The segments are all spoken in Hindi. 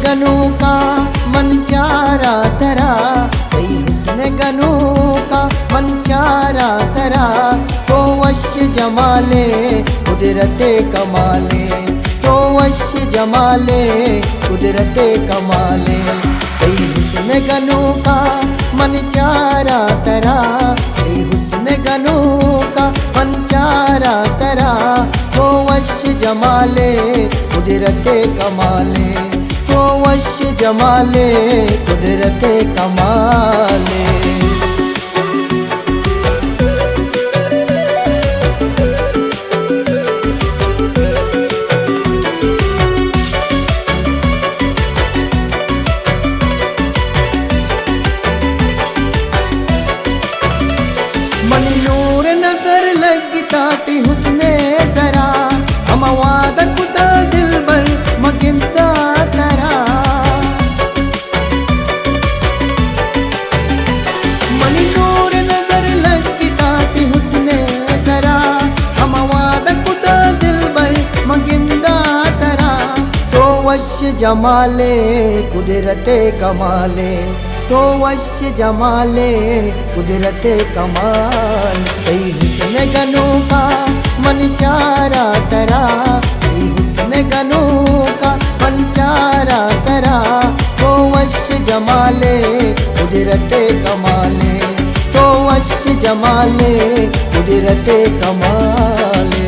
गनू का मन चारा तरा, कई हुस्न गनू का मन चारा तरा, तो वश जमाले कुदरते कमाले, तो वश जमाले कुदरते कमाले। कई हुस्न गनू का मन चारा तरा, कई हुस्न गनू का मन चारा तरा, तो वश जमाले कुदरते कमाले, तो वश जमाले कुदरते कमाले। मनी नूर नजर लगता ती हुस्ने जरा, हम वादा कुदा दिल बर मगिंदा तरा। मनी नूर नजर लगता ती हुस्ने जरा, हम वादा कुदा दिल बर मगिंदा तरा, तो वश जमाले कुदरते कमाले, तो वश जमाले कुदरते कमाल। कई हुस्न गनू का मन चारा तरा, कई हुस्न गनू का मन चारा तरा, तो वश जमाले कुदरते कमाले, तो वश जमाले कुदरते कमाले।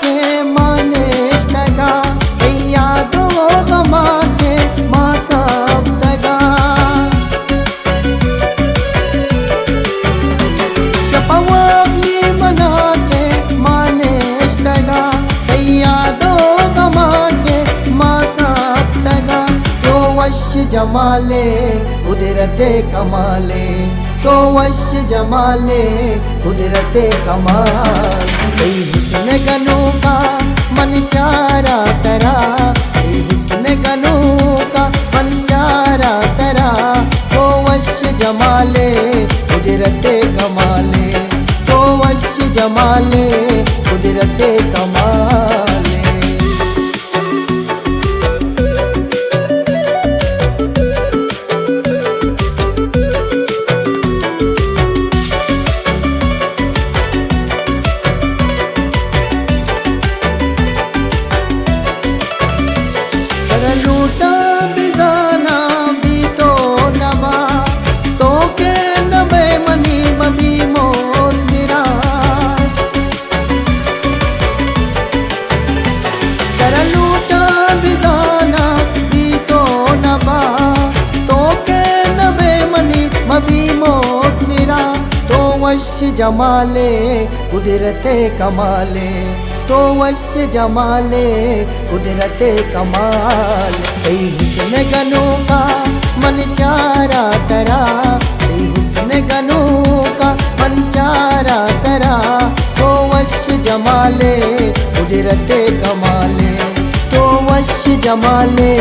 के माने तगा यादो गमा के मातब तगा, शपवाली मना के माने तगा यादो गमा के मातब तगा, तो वश जमाले कुदरते कमाले, तो वश जमाले कुदरते कमाल। कई हुस्न गनू का मन चारा तरा, कई हुस्न गनू का मन चारा तरा, तो वश जमाले कुदरते कमाले, तो वश जमाले कुदरते कमाले। लूटा बिजाना भी तो नबा, तो के नबे मनी मबी मोर मेरा, कर लूटा बिजाना भी तो नबा, तो के नबे मनी मबी मोर मेरा, तो वश जमाले कुदरते कमाले, तो वश जमाले कुदरते कमाल। कई हुस्न गनू का मन चारा तरा, कई हुस्न गनू का मन चारा तरा, तो वश जमाले कुदरते कमाले, तो वश जमाले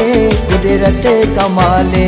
कुदरते कमाले।